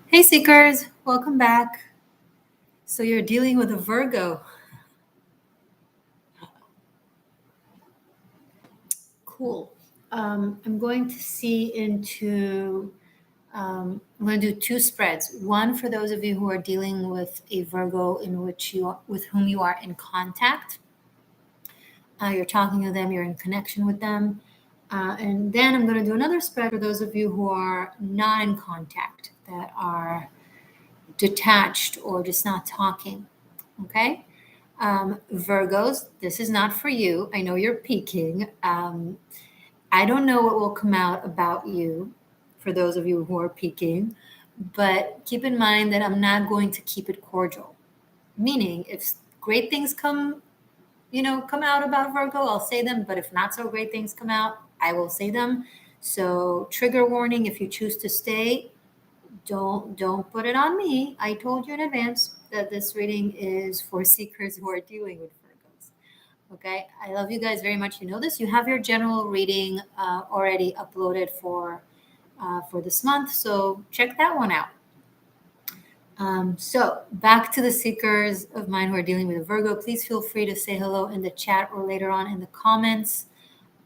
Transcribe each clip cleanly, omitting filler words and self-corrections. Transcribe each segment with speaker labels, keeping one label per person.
Speaker 1: Hey Seekers, welcome back. So you're dealing with a Virgo. Cool. I'm going to see into, I'm going to do two spreads. One for those of you who are dealing with a Virgo with whom you are in contact. You're talking to them, you're in connection with them. And then I'm going to do another spread for those of you who are not in contact, that are detached or just not talking. Okay? Virgos, this is not for you. I know you're peaking. I don't know what will come out about you for those of you who are peaking, but keep in mind that I'm not going to keep it cordial. Meaning, if great things come out about Virgo, I'll say them. But if not so great things come out, I will say them. So, trigger warning: if you choose to stay, don't put it on me. I told you in advance that this reading is for seekers who are dealing with Virgos. Okay, I love you guys very much. You know this. You have your general reading already uploaded for this month, so check that one out. So back to the seekers of mine who are dealing with a Virgo. Please feel free to say hello in the chat or later on in the comments,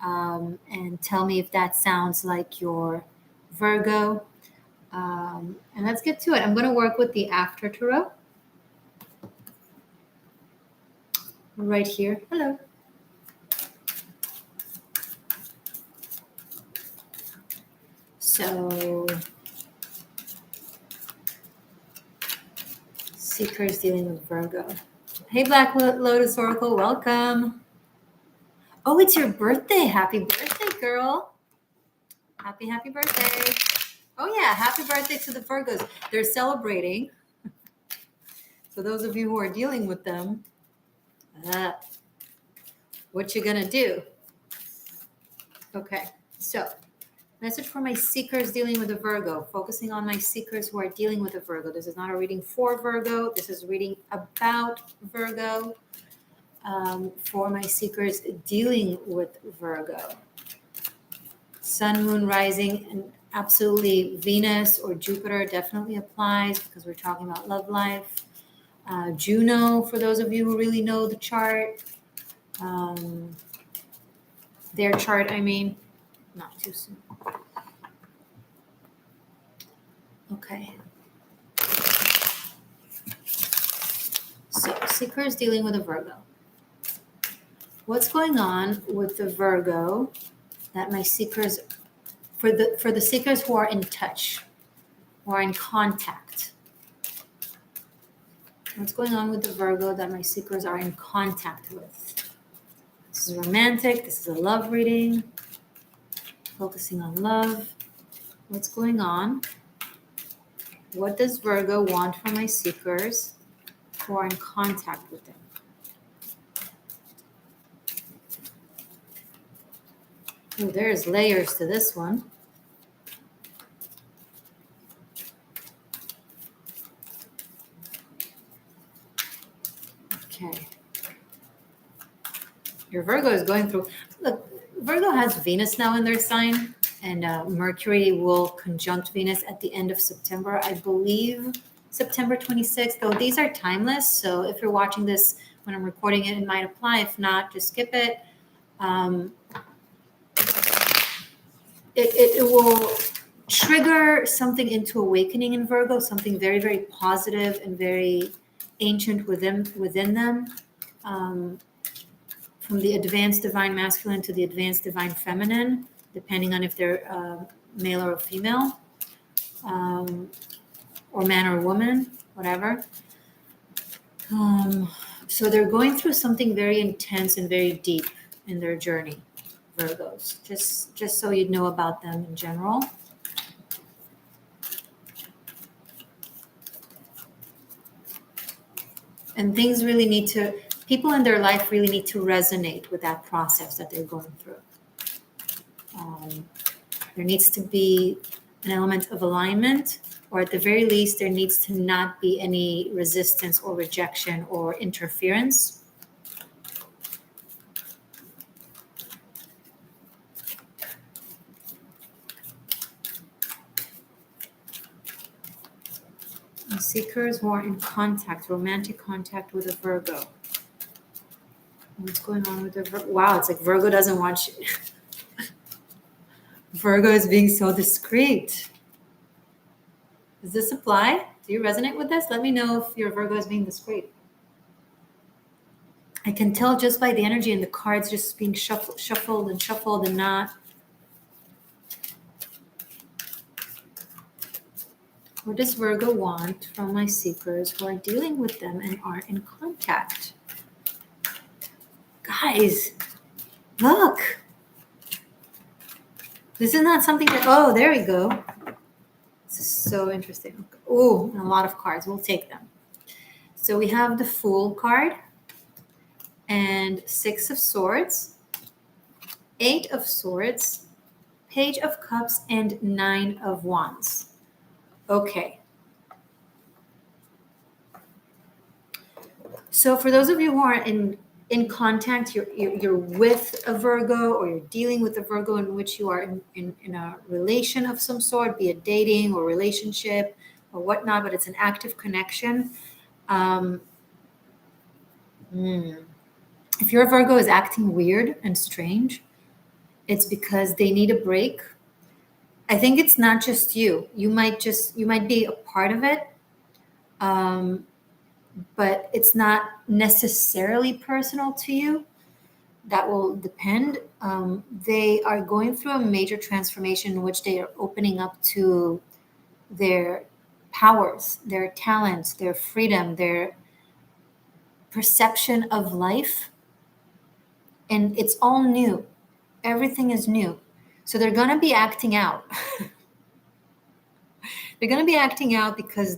Speaker 1: and tell me if that sounds like your Virgo. And let's get to it. I'm going to work with the After Tarot right here. Hello. So, seekers dealing with Virgo. Hey, Black Lotus Oracle, welcome. Oh, it's your birthday. Happy birthday, girl. Happy birthday. Oh, yeah, happy birthday to the Virgos. They're celebrating. For those of you who are dealing with them, what you gonna do? Okay, so message for my seekers dealing with a Virgo, focusing on my seekers who are dealing with a Virgo. This is not a reading for Virgo. This is a reading about Virgo, for my seekers dealing with Virgo. Sun, moon, rising, and absolutely Venus or Jupiter definitely applies because we're talking about love life. Juno, for those of you who really know the chart. Their chart, I mean. Not too soon. Okay. So, seekers dealing with a Virgo. What's going on with the Virgo that my seekers, for the seekers who are in touch, who are in contact? What's going on with the Virgo that my seekers are in contact with? This is romantic. This is a love reading. Focusing on love. What's going on? What does Virgo want from my seekers who are in contact with them? Oh, there's layers to this one. Okay. Your Virgo is going through. Look, Virgo has Venus now in their sign, and Mercury will conjunct Venus at the end of September. I believe September 26th, though these are timeless. So if you're watching this when I'm recording it, it might apply. If not, just skip it. It will trigger something into awakening in Virgo, something very, very positive and very ancient within them. From the advanced divine masculine to the advanced divine feminine, depending on if they're male or female, or man or woman, whatever. So they're going through something very intense and very deep in their journey, Virgos. Just so you'd know about them in general. And things really need to, people in their life really need to resonate with that process that they're going through. There needs to be an element of alignment, or at the very least, there needs to not be any resistance or rejection or interference. Seekers who are in contact, romantic contact with a Virgo. What's going on with the Virgo? Wow, it's like Virgo doesn't want you. Virgo is being so discreet. Does this apply? Do you resonate with this? Let me know if your Virgo is being discreet. I can tell just by the energy and the cards just being shuffled and not. What does Virgo want from my seekers who are dealing with them and are in contact? Guys, look. This is not something that, oh, there we go. This is so interesting. Oh, a lot of cards. We'll take them. So we have the Fool card and 6 of Swords, 8 of Swords, Page of Cups, and 9 of Wands. Okay. So for those of you who are in contact, you're with a Virgo, or you're dealing with a Virgo in which you are in a relation of some sort, be it dating or relationship or whatnot, but it's an active connection. If your Virgo is acting weird and strange, it's because they need a break. I think it's not just you. You might be a part of it. But it's not necessarily personal to you. That will depend. They are going through a major transformation in which they are opening up to their powers, their talents, their freedom, their perception of life. And it's all new. Everything is new. So they're going to be acting out. They're going to be acting out because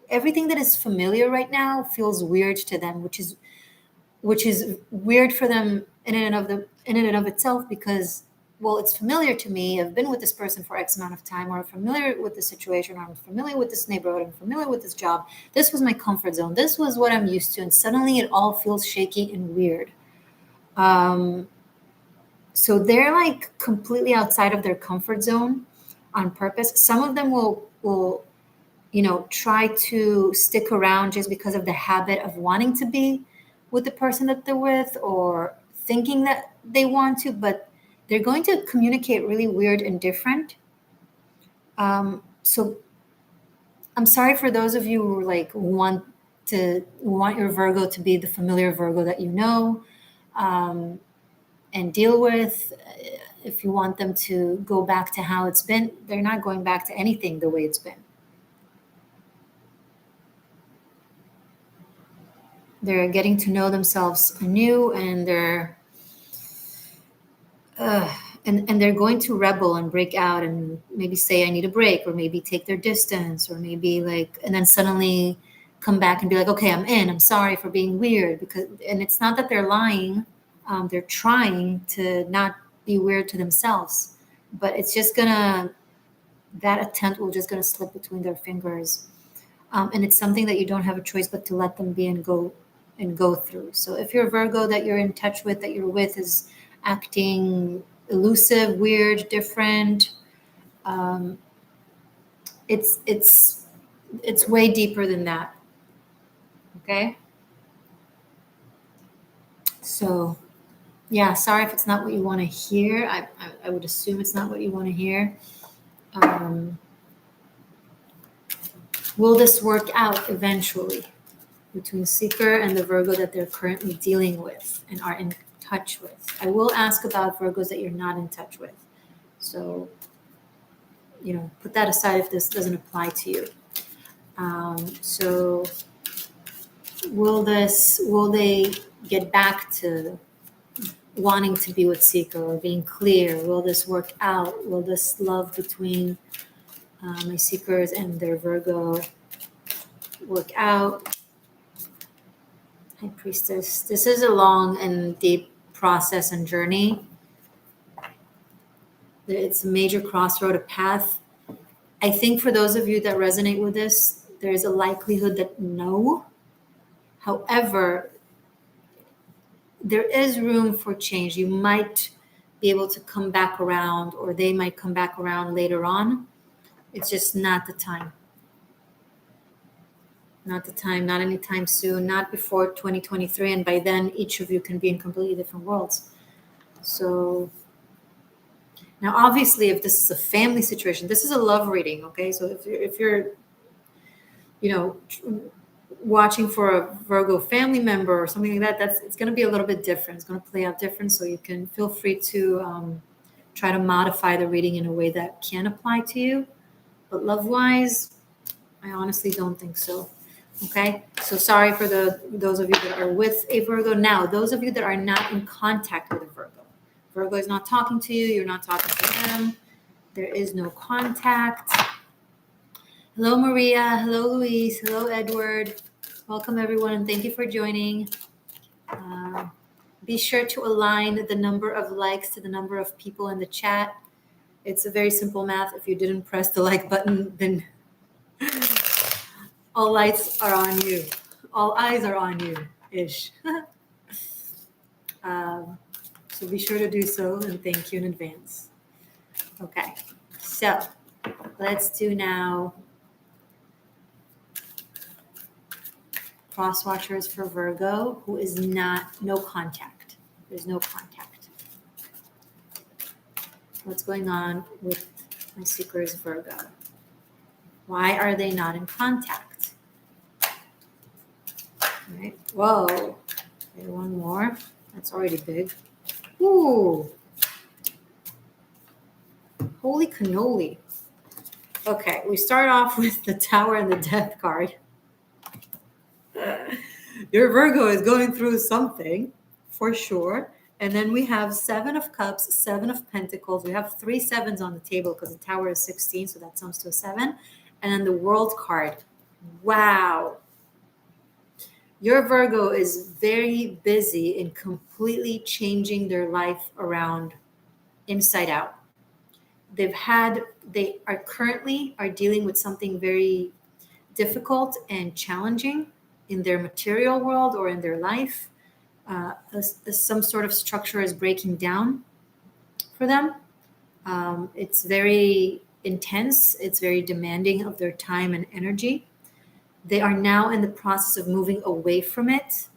Speaker 1: everything that is familiar right now feels weird to them, which is weird for them in and of itself, because, well, it's familiar to me. I've been with this person for X amount of time, or I'm familiar with the situation, or I'm familiar with this neighborhood, I'm familiar with this job. This was my comfort zone. This was what I'm used to. And suddenly it all feels shaky and weird. So they're like completely outside of their comfort zone on purpose. Some of them will try to stick around just because of the habit of wanting to be with the person that they're with, or thinking that they want to, but they're going to communicate really weird and different. So I'm sorry for those of you who want your Virgo to be the familiar Virgo that you know, and deal with. If you want them to go back to how it's been, they're not going back to anything the way it's been. They're getting to know themselves anew, and they're going to rebel and break out and maybe say, I need a break, or maybe take their distance, or maybe and then suddenly come back and be like, okay, I'm in. I'm sorry for being weird. And it's not that they're lying. They're trying to not be weird to themselves, but it's just that attempt will just gonna slip between their fingers. And it's something that you don't have a choice but to let them be and go through. So if your Virgo that you're in touch with, that you're with, is acting elusive, weird, different, it's way deeper than that. Okay. So yeah, sorry if it's not what you want to hear. I would assume it's not what you want to hear. Will this work out eventually between Seeker and the Virgo that they're currently dealing with and are in touch with? I will ask about Virgos that you're not in touch with. So, put that aside if this doesn't apply to you. So will they get back to wanting to be with Seeker or being clear? Will this work out? Will this love between my Seekers and their Virgo work out? High Priestess. This is a long and deep process and journey. It's a major crossroad, a path. I think for those of you that resonate with this, there's a likelihood that no. However, there is room for change. You might be able to come back around, or they might come back around later on. It's just not the time. Not the time, not anytime soon, not before 2023. And by then, each of you can be in completely different worlds. So now, obviously, if this is a family situation, this is a love reading, okay? So if you're watching for a Virgo family member or something like that, it's going to be a little bit different. It's going to play out different. So you can feel free to try to modify the reading in a way that can apply to you. But love-wise, I honestly don't think so. Okay, so sorry for those of you that are with a Virgo. Now, those of you that are not in contact with a Virgo, Virgo is not talking to you, you're not talking to them, there is no contact. Hello, Maria. Hello, Luis. Hello, Edward. Welcome, everyone, and thank you for joining. Be sure to align the number of likes to the number of people in the chat. It's a very simple math. If you didn't press the like button, then all lights are on you. All eyes are on you, ish. So be sure to do so, and thank you in advance. Okay, so let's do now cross watchers for Virgo, who is no contact. There's no contact. What's going on with my seekers Virgo? Why are they not in contact? All right. Whoa. Okay, one more. That's already big. Ooh. Holy cannoli. Okay, we start off with the Tower and the Death card. Your Virgo is going through something, for sure. And then we have 7 of Cups, 7 of Pentacles. We have 3 sevens on the table because the Tower is 16, so that sums to a 7. And then the World card. Wow. Your Virgo is very busy in completely changing their life around inside out. They are currently dealing with something very difficult and challenging in their material world or in their life. Some sort of structure is breaking down for them. It's very intense. It's very demanding of their time and energy. They are now in the process of moving away from it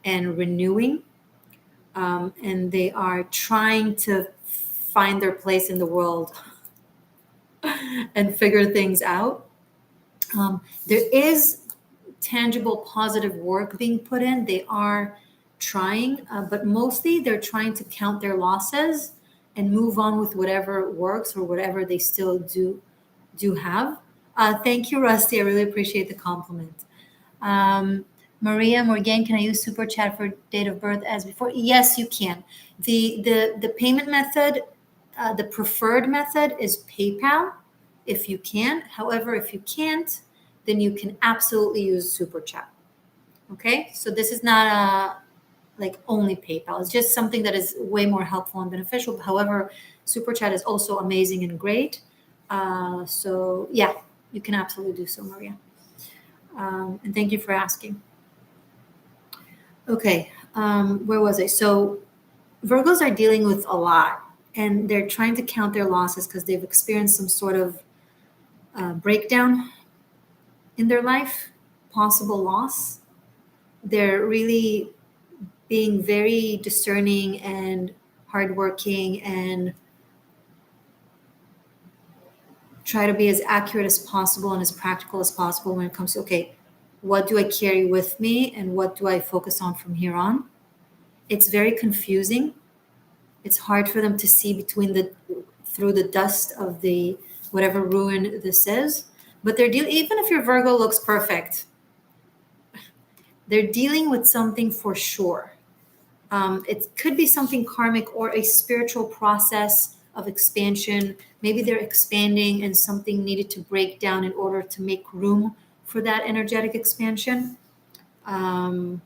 Speaker 1: and renewing. And they are trying to find their place in the world and figure things out. There is tangible, positive work being put in. They are trying, but mostly they're trying to count their losses and move on with whatever works or whatever they still do have. Thank you, Rusty. I really appreciate the compliment. Maria Morgan, can I use Super Chat for date of birth as before? Yes, you can. The payment method, the preferred method is PayPal, if you can. However, if you can't, then you can absolutely use Super Chat. Okay, so this is not like only PayPal. It's just something that is way more helpful and beneficial. However, Super Chat is also amazing and great. So yeah, you can absolutely do so, Maria. And thank you for asking. Okay, where was I? So Virgos are dealing with a lot, and they're trying to count their losses because they've experienced some sort of breakdown in their life, possible loss. They're really being very discerning and hardworking and try to be as accurate as possible and as practical as possible when it comes to, okay, what do I carry with me and what do I focus on from here on? It's very confusing. It's hard for them to see through the dust of the whatever ruin this is. But even if your Virgo looks perfect, they're dealing with something for sure. It could be something karmic or a spiritual process of expansion. Maybe they're expanding and something needed to break down in order to make room for that energetic expansion. The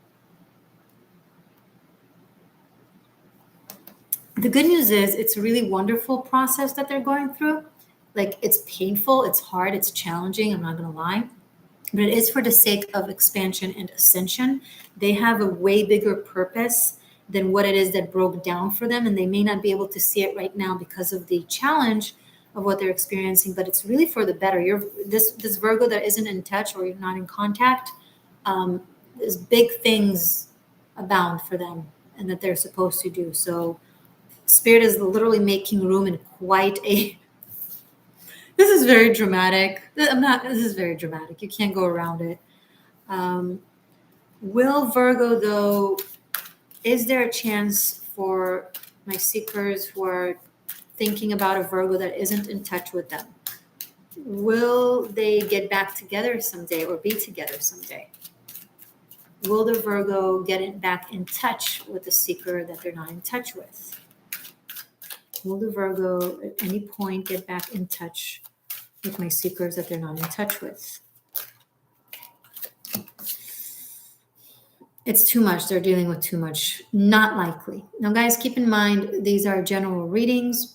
Speaker 1: good news is it's a really wonderful process that they're going through. Like, it's painful, it's hard, it's challenging, I'm not going to lie. But it is for the sake of expansion and ascension. They have a way bigger purpose than what it is that broke down for them. And they may not be able to see it right now because of the challenge of what they're experiencing, but it's really for the better. This Virgo that isn't in touch or you're not in contact, there's big things abound for them and that they're supposed to do. So Spirit is literally making room in quite a, this is very dramatic. This is very dramatic. You can't go around it. Will Virgo, though, is there a chance for my seekers who are thinking about a Virgo that isn't in touch with them? Will they get back together someday or be together someday? Will the Virgo get it back in touch with the seeker that they're not in touch with? Will the Virgo at any point get back in touch with my seekers that they're not in touch with? It's too much. They're dealing with too much. Not likely. Now, guys, keep in mind, these are general readings.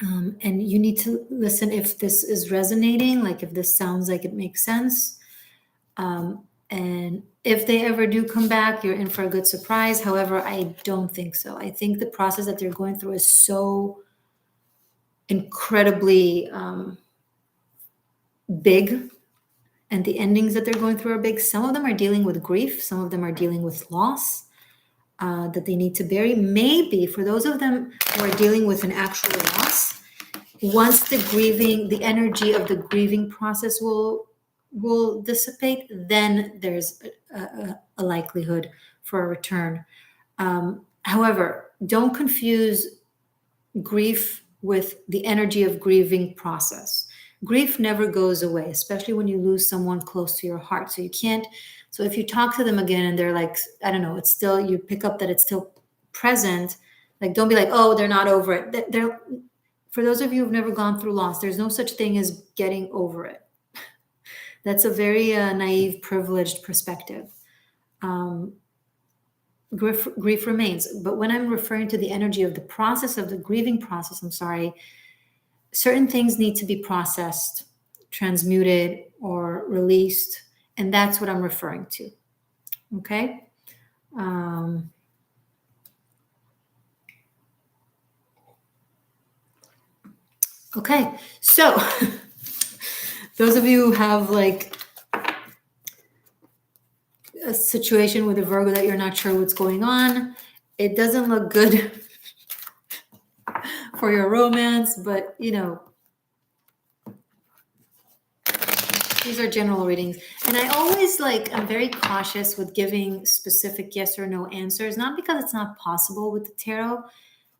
Speaker 1: And you need to listen if this is resonating, like if this sounds like it makes sense. And if they ever do come back, you're in for a good surprise. However, I don't think so. I think the process that they're going through is so incredibly big, and the endings that they're going through are big. Some of them are dealing with grief. Some of them are dealing with loss that they need to bury. Maybe for those of them who are dealing with an actual loss, once the grieving, the energy of the grieving process will dissipate, then there's a likelihood for a return. However, don't confuse grief with the energy of grieving process. Grief never goes away, especially when you lose someone close to your heart. So you can't, so if you talk to them again and they're like, I don't know, it's still, you pick up that it's still present, like don't be like, oh, they're not over it. They're, for those of you who've never gone through loss, there's no such thing as getting over it. That's a very naive, privileged perspective. Grief remains. But when I'm referring to the energy of the process of the grieving process, certain things need to be processed, transmuted, or released. And that's what I'm referring to. Okay? Okay, so those of you who have like a situation with a Virgo that you're not sure what's going on, it doesn't look good for your romance, but you know, these are general readings. And I always I'm very cautious with giving specific yes or no answers, not because it's not possible with the tarot.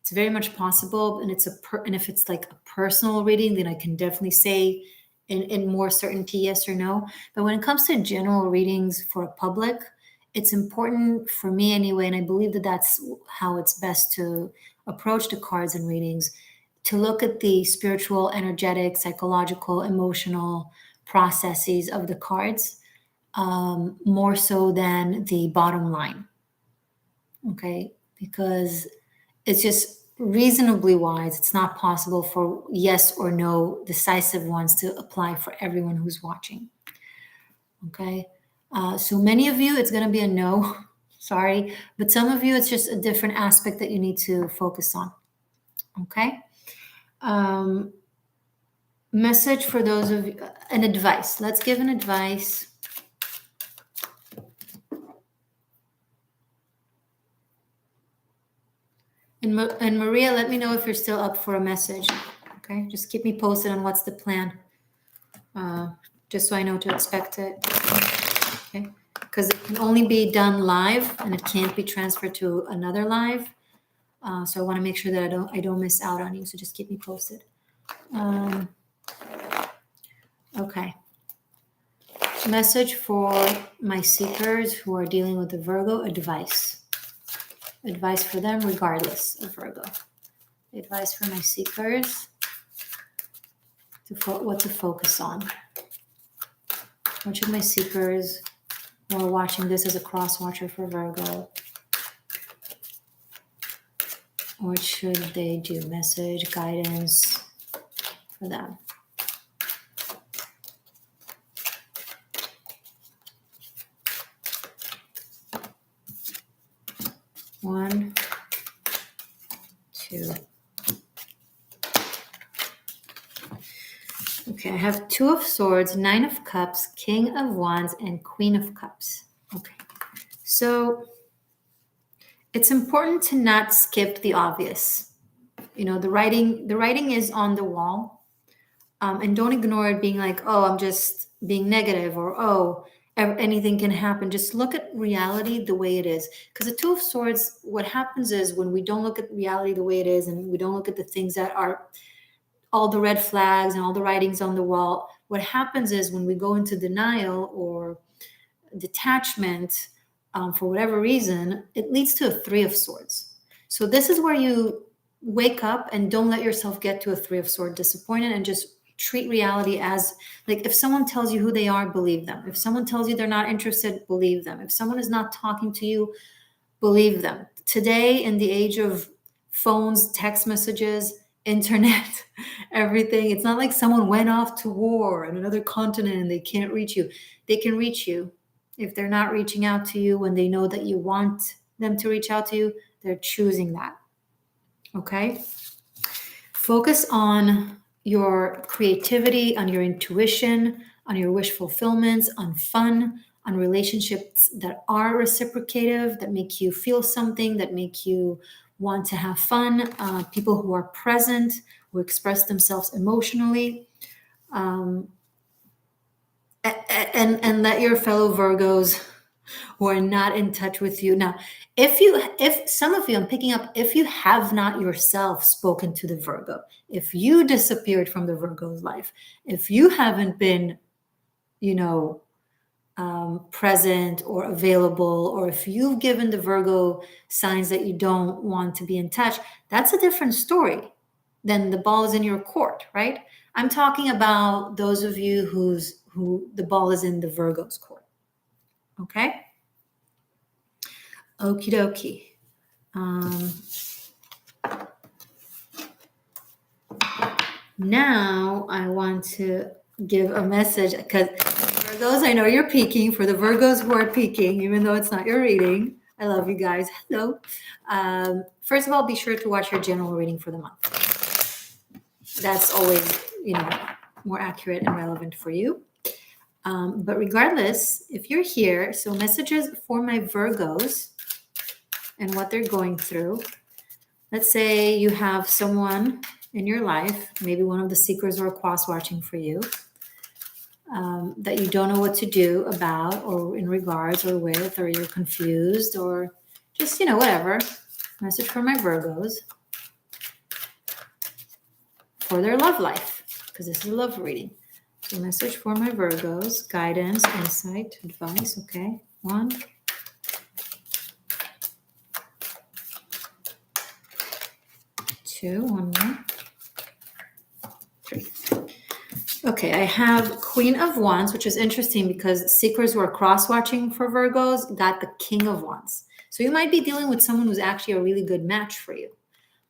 Speaker 1: It's very much possible, and and if it's like a personal reading, then I can definitely say in more certainty yes or no. But when it comes to general readings for a public, it's important for me anyway, and I believe that that's how it's best to approach the cards and readings, to look at the spiritual, energetic, psychological, emotional processes of the cards, more so than the bottom line. Okay, because it's just reasonably wise. It's not possible for yes or no decisive ones to apply for everyone who's watching. Okay. So many of you, it's going to be a no. Sorry. But some of you, it's just a different aspect that you need to focus on. Okay. Message for those of you, an advice. Let's give an advice. And Maria, let me know if you're still up for a message. Okay, just keep me posted on what's the plan, just so I know to expect it. Okay, because it can only be done live and it can't be transferred to another live. So I want to make sure that I don't miss out on you. So just keep me posted. Okay. Message for my seekers who are dealing with the Virgo, advice. Advice for them regardless of Virgo. Advice for my seekers, what to focus on. What should my seekers who are watching this as a cross watcher for Virgo, what should they do? Message, guidance for them. One, two. Okay, I have Two of Swords, Nine of Cups, King of Wands, and Queen of Cups. Okay, so it's important to not skip the obvious. You know, the writing is on the wall, and don't ignore it being like, oh, I'm just being negative, or oh, anything can happen. Just look at reality the way it is. Because the Two of Swords, what happens is when we don't look at reality the way it is, and we don't look at the things that are all the red flags and all the writings on the wall, what happens is when we go into denial or detachment, for whatever reason, it leads to a Three of Swords. So this is where you wake up and don't let yourself get to a Three of Swords disappointed, and just treat reality as, like, if someone tells you who they are, believe them. If someone tells you they're not interested, believe them. If someone is not talking to you, believe them. Today, in the age of phones, text messages, internet, everything, it's not like someone went off to war on another continent and they can't reach you. They can reach you. If they're not reaching out to you when they know that you want them to reach out to you, they're choosing that. Okay? Focus on your creativity, on your intuition, on your wish fulfillments, on fun, on relationships that are reciprocative, that make you feel something, that make you want to have fun, people who are present, who express themselves emotionally, and let your fellow Virgos who are not in touch with you. Now, if some of you, I'm picking up, if you have not yourself spoken to the Virgo, if you disappeared from the Virgo's life, if you haven't been, present or available, or if you've given the Virgo signs that you don't want to be in touch, that's a different story. Then the ball is in your court, right? I'm talking about those of you who the ball is in the Virgo's court. Okay? Okie dokie. Now I want to give a message, because Virgos, I know you're peeking. For the Virgos who are peeking, even though it's not your reading, I love you guys. Hello. First of all, be sure to watch your general reading for the month. That's always, more accurate and relevant for you. But regardless, if you're here, so messages for my Virgos and what they're going through. Let's say you have someone in your life, maybe one of the seekers or cross watching for you, that you don't know what to do about, or in regards, or with, or you're confused, or just, whatever. Message for my Virgos for their love life, because this is a love reading. So message for my Virgos, guidance, insight, advice. Okay, 1, 2, 1 more, 3. Okay, I have Queen of Wands, which is interesting because seekers who are cross-watching for Virgos got the King of Wands. So you might be dealing with someone who's actually a really good match for you.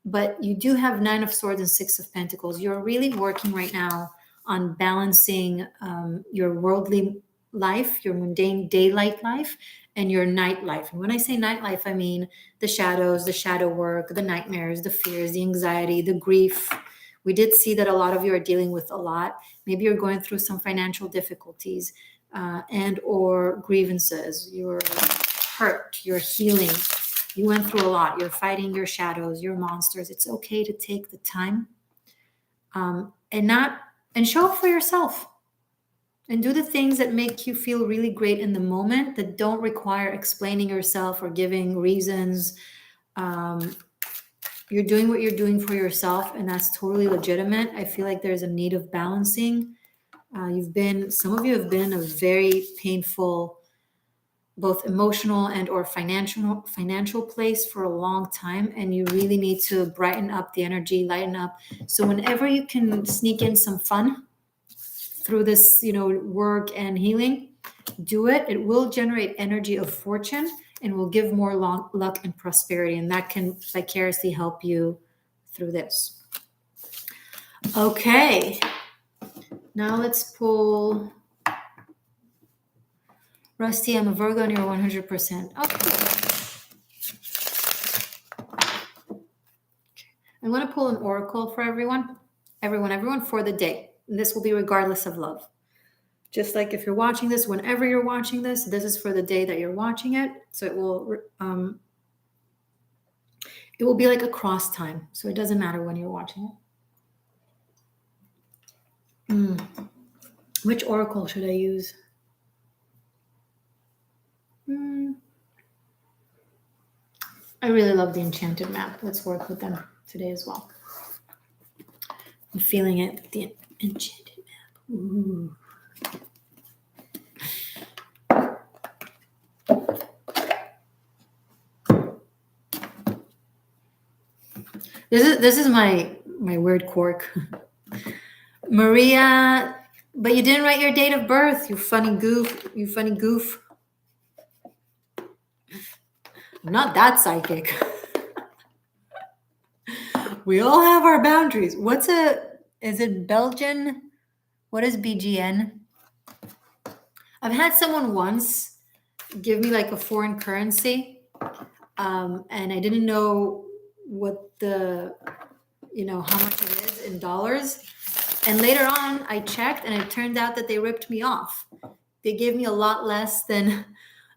Speaker 1: But you do have 9 of Swords and 6 of Pentacles. You're really working right now on balancing your worldly life, your mundane daylight life, and your night life. And when I say night life, I mean the shadows, the shadow work, the nightmares, the fears, the anxiety, the grief. We did see that a lot of you are dealing with a lot. Maybe you're going through some financial difficulties and or grievances. You're hurt, you're healing. You went through a lot. You're fighting your shadows, your monsters. It's okay to take the time and show up for yourself. And do the things that make you feel really great in the moment, that don't require explaining yourself or giving reasons. You're doing what you're doing for yourself, and that's totally legitimate. I feel like there's a need of balancing. Some of you have been in a very painful, both emotional and or financial place for a long time, and you really need to brighten up the energy, lighten up. So whenever you can sneak in some fun through this, work and healing, do it. It will generate energy of fortune and will give more luck and prosperity, and that can vicariously help you through this. Okay, now let's pull. Rusty, I'm a Virgo and you're 100%. Okay. I'm going to pull an oracle for everyone for the day. this will be regardless of love. Just like if you're watching this, whenever you're watching this, this is for the day that you're watching it. So it will be like across time. So it doesn't matter when you're watching it. Which oracle should I use? I really love the enchanted map. Let's work with them today as well. I'm feeling it, the enchanted map. Ooh. This is my weird quirk. Maria, but you didn't write your date of birth, you funny goof. You funny goof. I'm not that psychic. We all have our boundaries. Is it Belgian? What is BGN? I've had someone once give me like a foreign currency, and I didn't know what how much it is in dollars. And later on, I checked, and it turned out that they ripped me off. They gave me a lot less than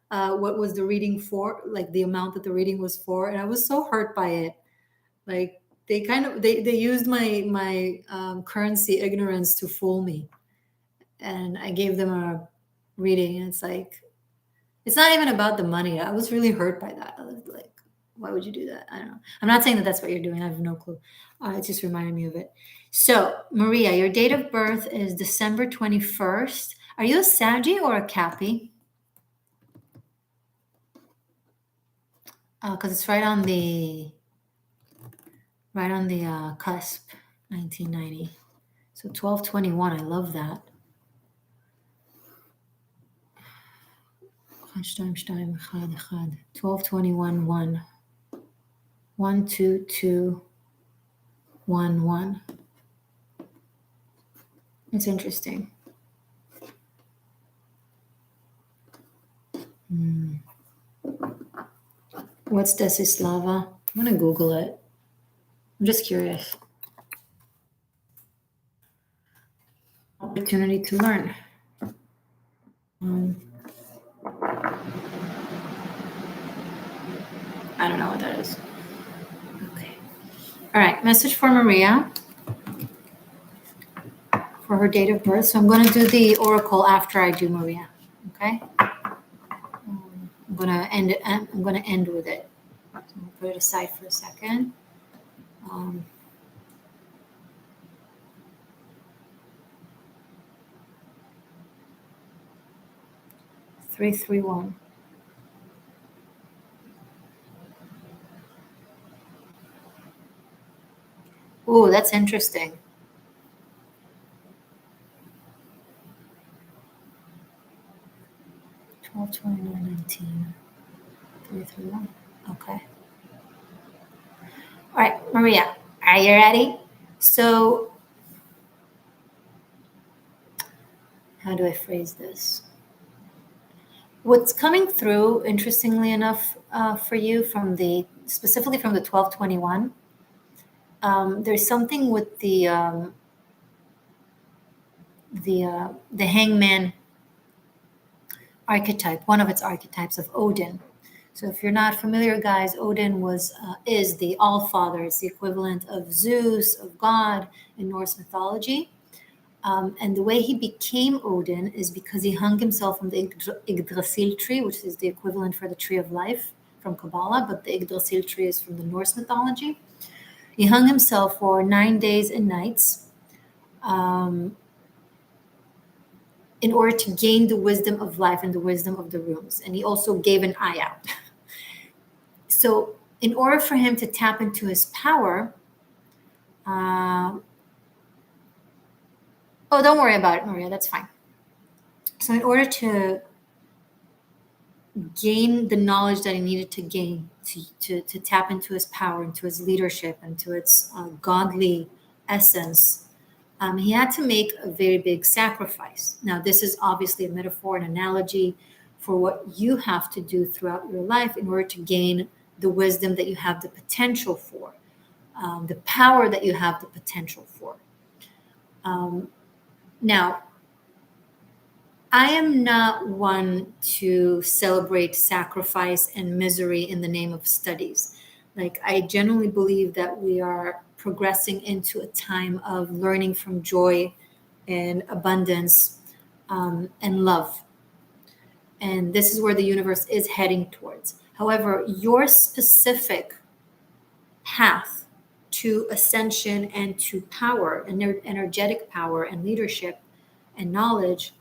Speaker 1: what was the reading for, like the amount that the reading was for, and I was so hurt by it. Like they used my currency ignorance to fool me, and I gave them a reading, and it's like, it's not even about the money. I was really hurt by that. I was like, why would you do that? I don't know. I'm not saying that that's what you're doing. I have no clue. It just reminded me of it. So, Maria, your date of birth is December 21st. Are you a Saggy or a Cappy? Because it's right on the cusp, 1990. So 12/21. I love that. 12/21 1 1 2 2 1 1. It's interesting. What's Desislava? I'm gonna Google it. I'm just curious. Opportunity to learn. I don't know what that is. Okay. All right. Message for Maria for her date of birth. So I'm going to do the oracle after I do Maria. Okay. I'm going to end it. I'm going to end with it. So I'm going to put it aside for a second. 331. Oh, that's interesting. Twelve 29 19. 331. Okay. All right, Maria, are you ready? So, how do I phrase this? What's coming through, interestingly enough, for you specifically from the 12/21, there's something with the hangman archetype, one of its archetypes of Odin. So if you're not familiar, guys, Odin is the All-Father. It's the equivalent of Zeus, of God in Norse mythology. And the way he became Odin is because he hung himself from the Yggdrasil tree, which is the equivalent for the tree of life from Kabbalah, but the Yggdrasil tree is from the Norse mythology. He hung himself for 9 days and nights in order to gain the wisdom of life and the wisdom of the runes. And he also gave an eye out. So in order for him to tap into his power, oh, don't worry about it, Maria, that's fine. So in order to gain the knowledge that he needed to gain to tap into his power, into his leadership, into its godly essence, he had to make a very big sacrifice. Now, this is obviously a metaphor, an analogy for what you have to do throughout your life in order to gain the wisdom that you have the potential for, the power that you have the potential for. Now, I am not one to celebrate sacrifice and misery in the name of studies. Like, I genuinely believe that we are progressing into a time of learning from joy and abundance, and love. And this is where the universe is heading towards. However, your specific path to ascension and to power, energetic power and leadership and knowledge,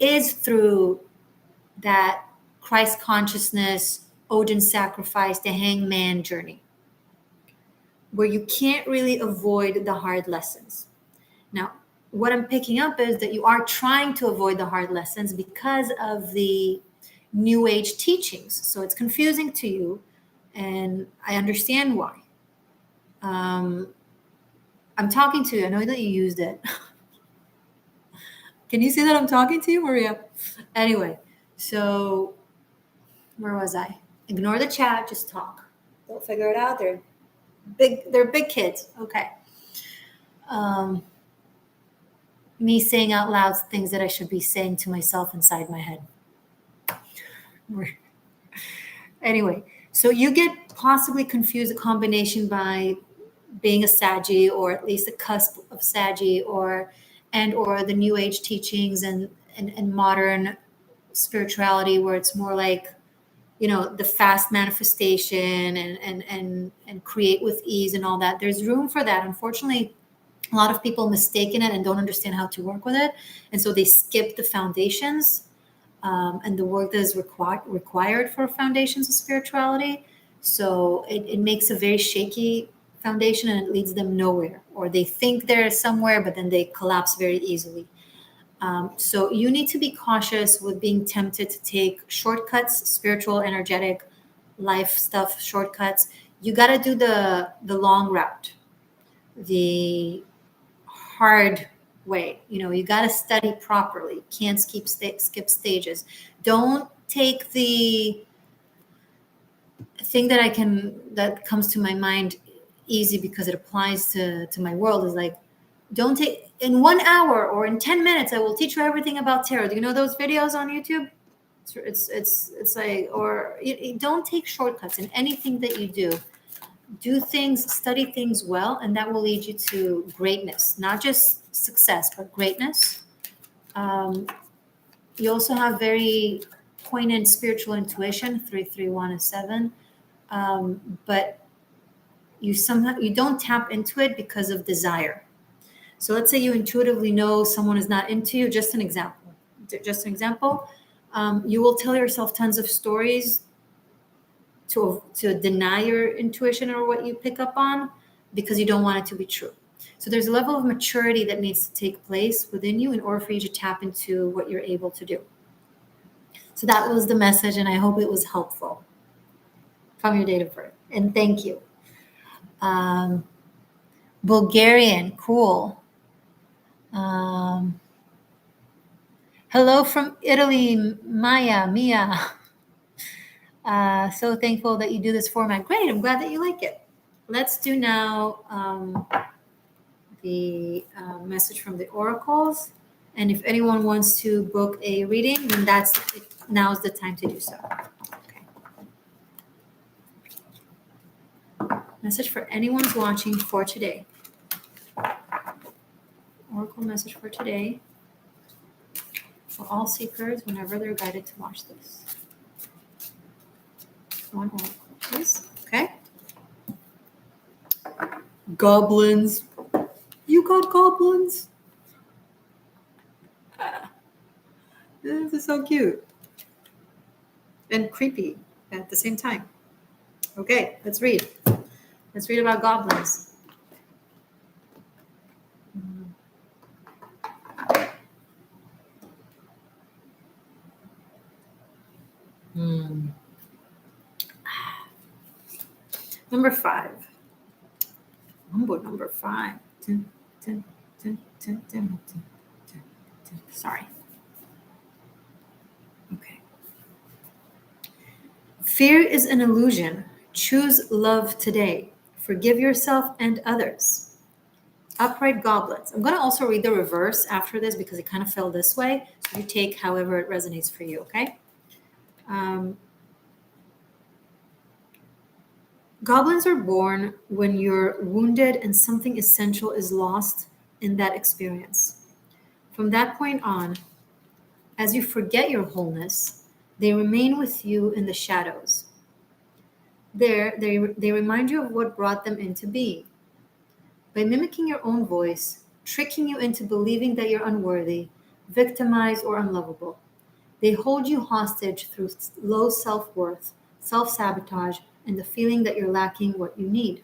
Speaker 1: is through that Christ consciousness, Odin sacrifice, the hangman journey, where you can't really avoid the hard lessons. Now, what I'm picking up is that you are trying to avoid the hard lessons because of the New Age teachings. So it's confusing to you, and I understand why. I'm talking to you. I know that you used it. Can you see that I'm talking to you, Maria? Anyway, so where was I? Ignore the chat. Just talk. They'll figure it out. They're big. They're big kids. Okay. Me saying out loud things that I should be saying to myself inside my head. Anyway, so you get possibly confused a combination by being a Saggy, or at least a cusp of Saggy, or the New Age teachings and modern spirituality, where it's more like, the fast manifestation and create with ease and all that. There's room for that. Unfortunately, a lot of people mistaken it and don't understand how to work with it, and so they skip the foundations, and the work that is required for foundations of spirituality. So it makes a very shaky foundation, and it leads them nowhere, or they think they're somewhere, but then they collapse very easily. So you need to be cautious with being tempted to take shortcuts, spiritual, energetic, life stuff, shortcuts. You got to do the long route, the hard way. You got to study properly. You can't skip stages. Don't take the thing that comes to my mind easy, because it applies to my world, is like, don't take in 1 hour or in 10 minutes I will teach you everything about tarot. Do you know those videos on YouTube? It's like, or you don't take shortcuts in anything that you do. Do things, study things well, and that will lead you to greatness, not just success, but greatness. You also have very poignant spiritual intuition, 331 and 7, but you don't tap into it because of desire. So let's say you intuitively know someone is not into you. Just an example. You will tell yourself tons of stories to deny your intuition or what you pick up on, because you don't want it to be true. So there's a level of maturity that needs to take place within you in order for you to tap into what you're able to do. So that was the message, and I hope it was helpful from your date of birth. And thank you. Bulgarian, cool. Hello from Italy, Mia. So thankful that you do this format. Great, I'm glad that you like it. Let's do now the message from the oracles. And if anyone wants to book a reading, then now's the time to do so. Okay. Message for anyone who's watching for today. Oracle message for today. For all seekers, whenever they're guided to watch this. One oracle, please. Okay. Goblins. You got goblins. This is so cute. And creepy at the same time. Okay, let's read. Let's read about goblins. Number 5. Number 5. Sorry. Okay. Fear is an illusion. Choose love today. Forgive yourself and others. Upright goblins. I'm going to also read the reverse after this because it kind of fell this way. So you take however it resonates for you, okay? Goblins are born when you're wounded and something essential is lost in that experience. From that point on, as you forget your wholeness, they remain with you in the shadows. There, they remind you of what brought them into being. By mimicking your own voice, tricking you into believing that you're unworthy, victimized, or unlovable, they hold you hostage through low self worth, self sabotage, and the feeling that you're lacking what you need.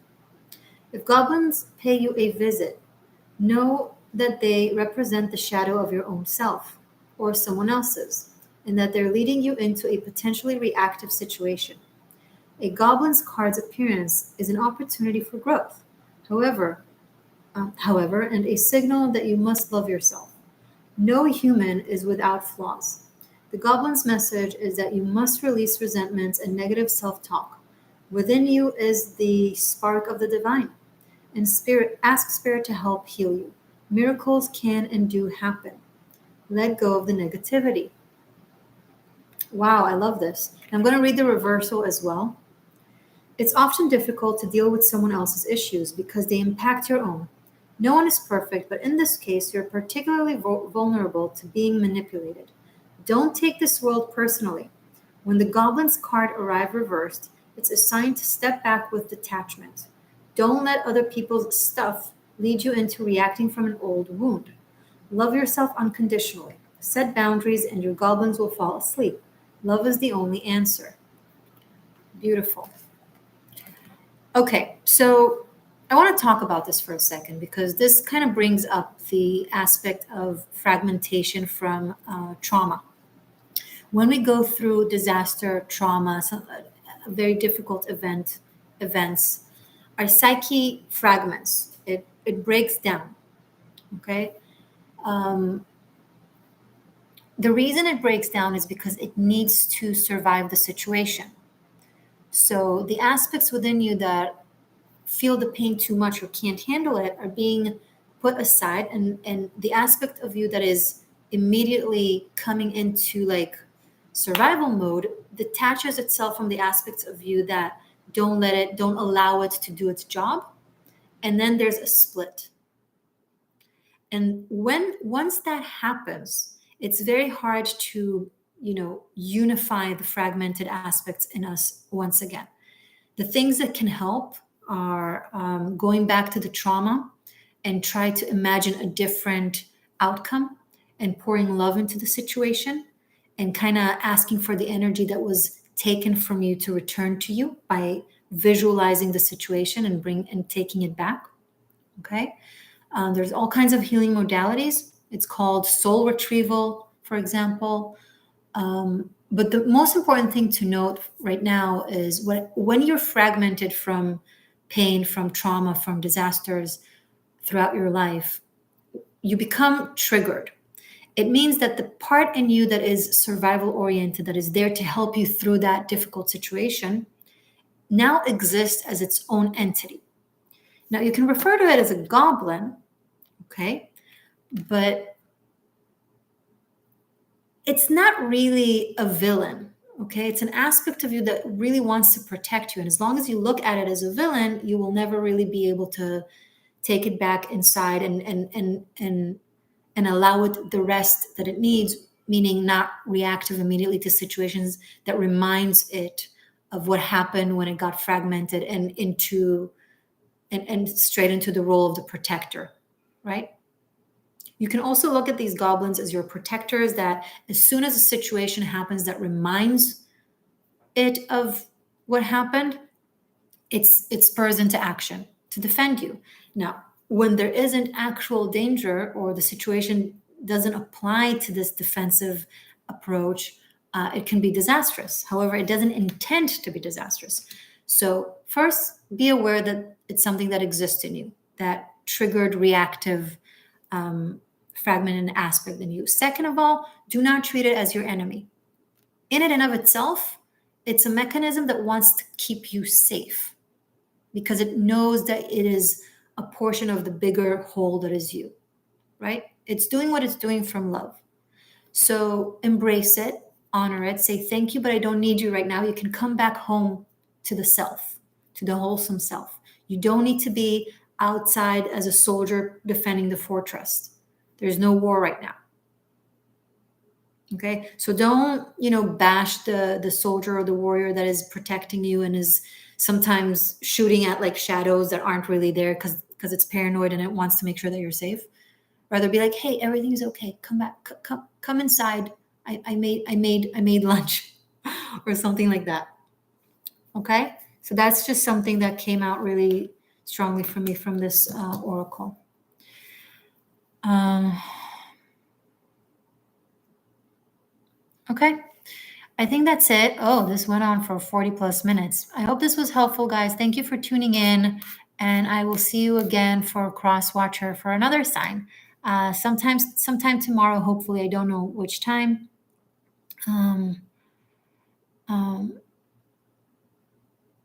Speaker 1: If goblins pay you a visit, know that they represent the shadow of your own self or someone else's, and that they're leading you into a potentially reactive situation. A goblin's card's appearance is an opportunity for growth. However, and a signal that you must love yourself. No human is without flaws. The goblin's message is that you must release resentments and negative self talk. Within you is the spark of the divine, and spirit ask spirit to help heal you. Miracles can and do happen. Let go of the negativity. Wow, I love this. I'm going to read the reversal as well. It's often difficult to deal with someone else's issues because they impact your own. No one is perfect, but in this case, you're particularly vulnerable to being manipulated. Don't take this world personally. When the goblin's card arrives reversed, it's a sign to step back with detachment. Don't let other people's stuff lead you into reacting from an old wound. Love yourself unconditionally. Set boundaries, and your goblins will fall asleep. Love is the only answer. Beautiful. Okay, so I want to talk about this for a second because this kind of brings up the aspect of fragmentation from trauma. When we go through disaster, trauma, very difficult events, our psyche fragments. It breaks down. Okay. The reason it breaks down is because it needs to survive the situation. So the aspects within you that feel the pain too much or can't handle it are being put aside, and the aspect of you that is immediately coming into like survival mode detaches itself from the aspects of you that don't allow it to do its job, and then there's a split. And once that happens, it's very hard to unify the fragmented aspects in us once again. The things that can help are going back to the trauma and try to imagine a different outcome and pouring love into the situation and kind of asking for the energy that was taken from you to return to you by visualizing the situation and taking it back. Okay. There's all kinds of healing modalities. It's called soul retrieval, for example. But the most important thing to note right now is when you're fragmented from pain, from trauma, from disasters throughout your life, you become triggered. It means that the part in you that is survival oriented, that is there to help you through that difficult situation, now exists as its own entity. Now, you can refer to it as a goblin, okay? But it's not really a villain, okay? It's an aspect of you that really wants to protect you. And as long as you look at it as a villain, you will never really be able to take it back inside and allow it the rest that it needs, meaning not reactive immediately to situations that reminds it of what happened when it got fragmented and straight into the role of the protector, right? You can also look at these goblins as your protectors, that as soon as a situation happens that reminds it of what happened, it spurs into action to defend you. Now, when there isn't actual danger or the situation doesn't apply to this defensive approach, it can be disastrous. However, it doesn't intend to be disastrous. So first, be aware that it's something that exists in you, that triggered reactive fragmented aspect in you. Second of all, do not treat it as your enemy. In and of itself, it's a mechanism that wants to keep you safe because it knows that it is a portion of the bigger whole that is you, right? It's doing what it's doing from love. So embrace it, honor it, say thank you, but I don't need you right now. You can come back home to the self, to the wholesome self. You don't need to be outside as a soldier defending the fortress. There's no war right now. Okay, so don't bash the soldier or the warrior that is protecting you and is sometimes shooting at like shadows that aren't really there because it's paranoid and it wants to make sure that you're safe. Rather be like, hey, everything's okay. Come back, come inside. I made lunch, or something like that. Okay, so that's just something that came out really strongly for me from this oracle. Okay, I think that's it. Oh, this went on for 40 plus minutes. I hope this was helpful, guys. Thank you for tuning in, and I will see you again for Cross Watcher for another sign. Sometime tomorrow, hopefully. I don't know which time.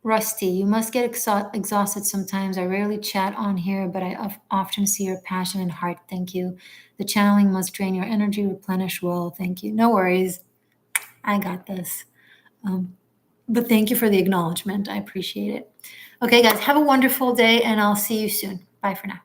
Speaker 1: Rusty, you must get exhausted sometimes. I rarely chat on here, but I often see your passion and heart. Thank you. The channeling must drain your energy, replenish well. Thank you. No worries. I got this. But thank you for the acknowledgement. I appreciate it. Okay, guys, have a wonderful day, and I'll see you soon. Bye for now.